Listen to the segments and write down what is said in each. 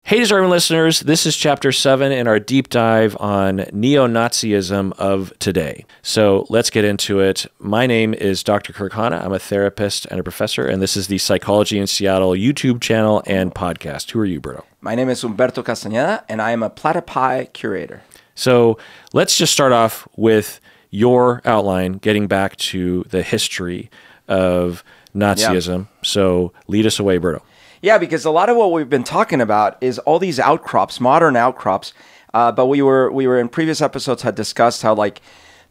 Hey, discerning listeners, this is Chapter 7 in our deep dive on neo-Nazism of today. So let's get into it. My name is Dr. Kirk Hanna. I'm a therapist and a professor, and this is the Psychology in Seattle YouTube channel and podcast. Who are you, Berto? My name is Humberto Castañeda, and I am a platypi curator. So let's just start off with your outline, getting back to the history of Nazism. Yeah. So lead us away, Berto. Yeah, because a lot of what we've been talking about is all these outcrops, modern outcrops. But we were in previous episodes had discussed how like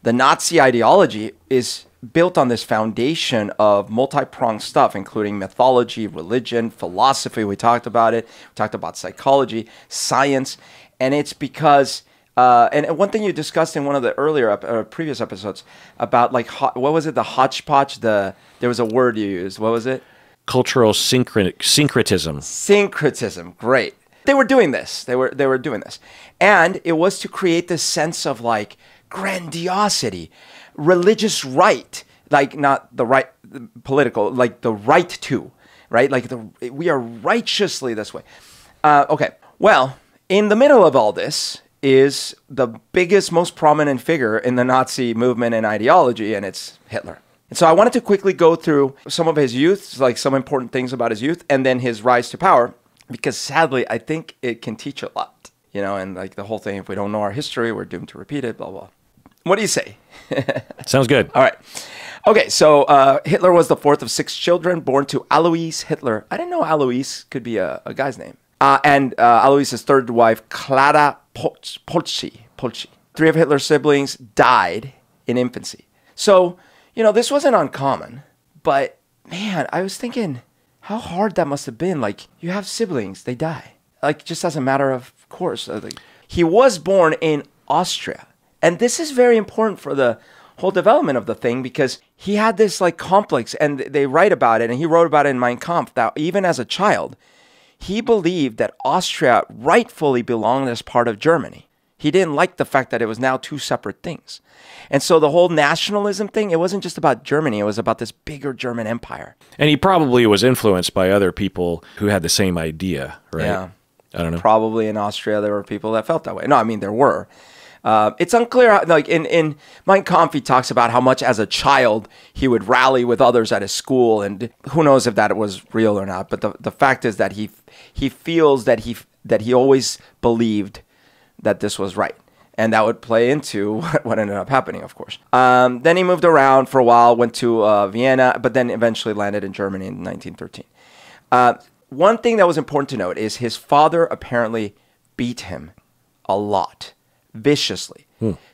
the Nazi ideology is built on this foundation of multi-pronged stuff, including mythology, religion, philosophy. We talked about it. We talked about psychology, science, and it's because. And one thing you discussed in one of the earlier previous episodes about like what was it? The hodgepodge. There was a word you used. What was it? Cultural syncretism. Syncretism, great. They were doing this. They were doing this, and it was to create this sense of like grandiosity, religious right, like not the right political, like the right to, right? Like we are righteously this way. Okay, well, in the middle of all this is the biggest, most prominent figure in the Nazi movement and ideology, and it's Hitler. And so I wanted to quickly go through some of his youth, like some important things about his youth, and then his rise to power, because sadly, I think it can teach a lot, you know, and like the whole thing, if we don't know our history, we're doomed to repeat it, blah, blah. What do you say? Sounds good. All right. Okay, so Hitler was the fourth of 6 children born to Alois Hitler. I didn't know Alois could be a guy's name. And Alois's third wife, Clara Polci. 3 of Hitler's siblings died in infancy. So, you know, this wasn't uncommon, but man, I was thinking how hard that must have been. Like, you have siblings, they die. Like, just as a matter of course. He was born in Austria. And this is very important for the whole development of the thing because he had this like complex, and they write about it, and he wrote about it in Mein Kampf, that even as a child, he believed that Austria rightfully belonged as part of Germany. He didn't like the fact that it was now 2 separate things. And so the whole nationalism thing, it wasn't just about Germany. It was about this bigger German empire. And he probably was influenced by other people who had the same idea, right? Yeah. I don't know. Probably in Austria, there were people that felt that way. No, I mean, there were. It's unclear. Like in Mein Kampf, he talks about how much as a child he would rally with others at his school. And who knows if that was real or not. But the fact is that he feels that he always believed that this was right. And that would play into what ended up happening, of course. Then he moved around for a while, went to Vienna, but then eventually landed in Germany in 1913. One thing that was important to note is his father apparently beat him a lot, viciously.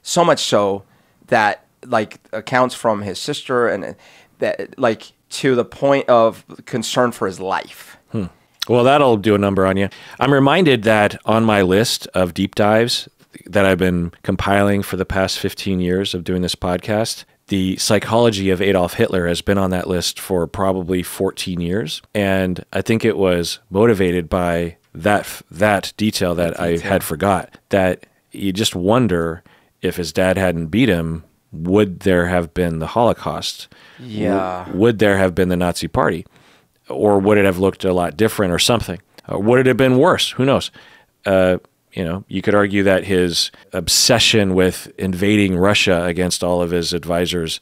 So much so that, like, accounts from his sister, and that, like, to the point of concern for his life. Well, that'll do a number on you. I'm reminded that on my list of deep dives that I've been compiling for the past 15 years of doing this podcast, the psychology of Adolf Hitler has been on that list for probably 14 years. And I think it was motivated by that detail that I had forgot, that you just wonder if his dad hadn't beat him, would there have been the Holocaust? Yeah. Would there have been the Nazi Party? Or would it have looked a lot different or something? Would it have been worse? Who knows? You know, you could argue that his obsession with invading Russia against all of his advisors'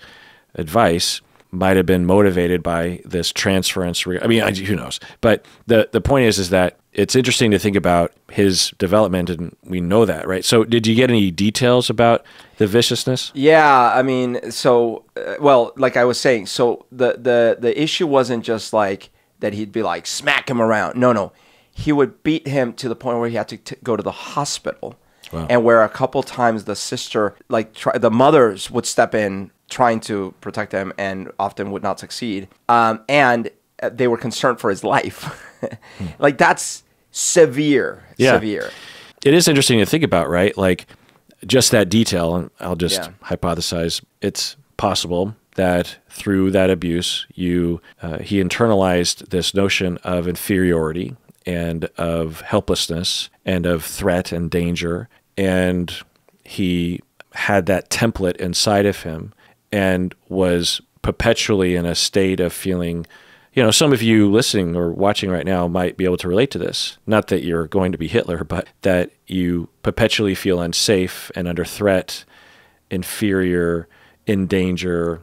advice might have been motivated by this transference. I mean, who knows? But the point is that it's interesting to think about his development, and we know that, right? So did you get any details about the viciousness? Yeah, I mean, so, well, like I was saying, so the issue wasn't just like that he'd be like, smack him around. No. He would beat him to the point where he had to go to the hospital. Wow. And where a couple times the sister, like the mothers would step in trying to protect him and often would not succeed. And they were concerned for his life. Like, that's severe. Severe. It is interesting to think about, right? Like, just that detail, and I'll just hypothesize, it's possible that through that abuse, he internalized this notion of inferiority and of helplessness and of threat and danger, and he had that template inside of him and was perpetually in a state of feeling, some of you listening or watching right now might be able to relate to this. Not that you're going to be Hitler, but that you perpetually feel unsafe and under threat, inferior, in danger,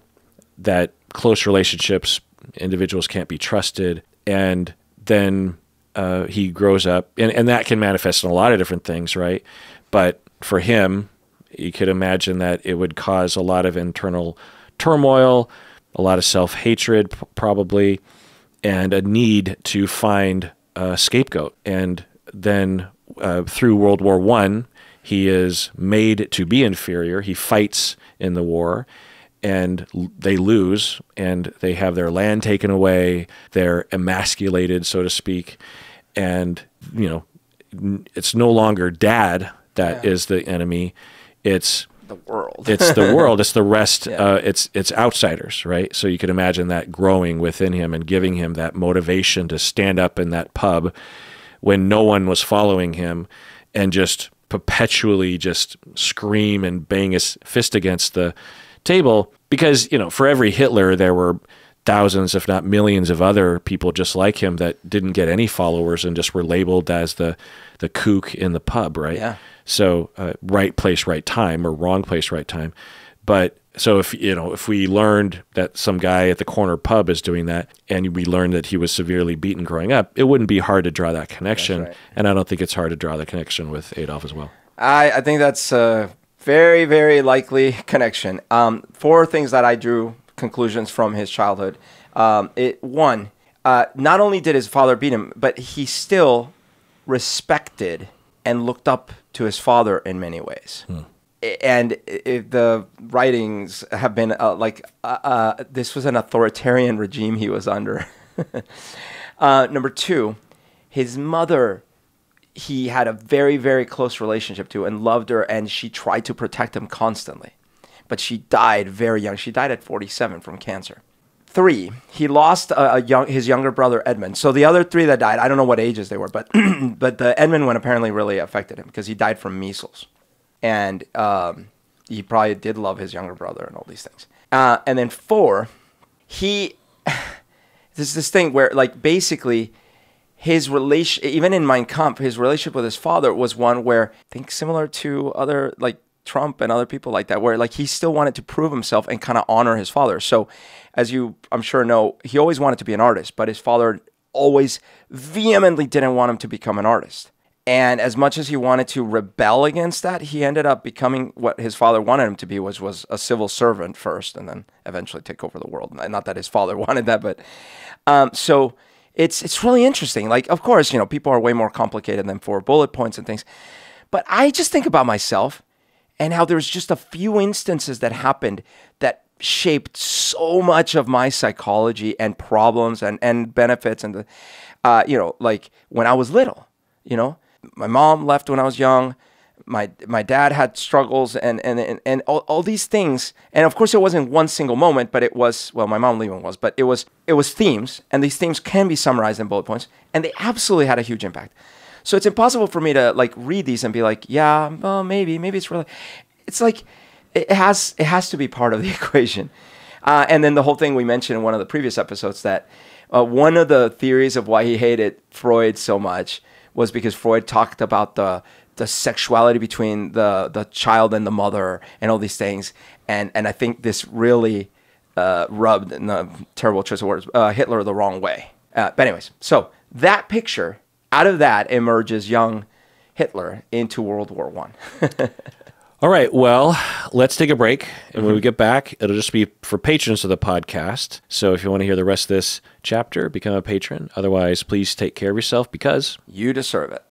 that close relationships, individuals can't be trusted. And then he grows up, and that can manifest in a lot of different things, right? But for him, you could imagine that it would cause a lot of internal turmoil, a lot of self-hatred probably, and a need to find a scapegoat. And then through World War I, he is made to be inferior. He fights in the war, and they lose, and they have their land taken away. They're emasculated, so to speak. And, it's no longer dad that is the enemy. It's the world. It's the world. It's the rest. It's outsiders, right? So you could imagine that growing within him and giving him that motivation to stand up in that pub when no one was following him and just perpetually just scream and bang his fist against the table. Because, for every Hitler, there were thousands, if not millions of other people just like him that didn't get any followers and just were labeled as the kook in the pub, right? Yeah. So right place, right time, or wrong place, right time. But so if we learned that some guy at the corner pub is doing that, and we learned that he was severely beaten growing up, it wouldn't be hard to draw that connection. That's right. And I don't think it's hard to draw the connection with Adolf as well. I think that's a very, very likely connection. 4 things that I drew conclusions from his childhood. One, not only did his father beat him, but he still respected and looked up to his father in many ways. And the writings have been this was an authoritarian regime he was under. Number 2, his mother, he had a very, very close relationship to and loved her, and she tried to protect him constantly. But she died very young. She died at 47 from cancer. 3, he lost his younger brother, Edmund. So the other 3 that died, I don't know what ages they were, but but the Edmund one apparently really affected him because he died from measles. And he probably did love his younger brother and all these things. And then 4, there's this thing where, basically, his relation, even in Mein Kampf, his relationship with his father was one where, I think similar to other, Trump and other people like that, where he still wanted to prove himself and kind of honor his father. So as you, I'm sure know, he always wanted to be an artist, but his father always vehemently didn't want him to become an artist. And as much as he wanted to rebel against that, he ended up becoming what his father wanted him to be, which was a civil servant first and then eventually take over the world. Not that his father wanted that, but so it's really interesting. Of course, people are way more complicated than 4 bullet points and things. But I just think about myself and how there's just a few instances that happened that shaped so much of my psychology and problems and benefits. And, when I was little, my mom left when I was young. My dad had struggles and all these things. And of course, it wasn't one single moment, but it was, well, my mom leaving was, but it was themes. And these themes can be summarized in bullet points. And they absolutely had a huge impact. So it's impossible for me to read these and be like, yeah, well, maybe it's really, it's it has to be part of the equation. And then the whole thing we mentioned in one of the previous episodes that one of the theories of why he hated Freud so much was because Freud talked about the sexuality between the child and the mother and all these things. And I think this really rubbed, in a terrible choice of words, Hitler the wrong way. But anyways, so that picture, out of that emerges young Hitler into World War I. All right, well, let's take a break. And when we get back, it'll just be for patrons of the podcast. So if you want to hear the rest of this chapter, become a patron. Otherwise, please take care of yourself because you deserve it.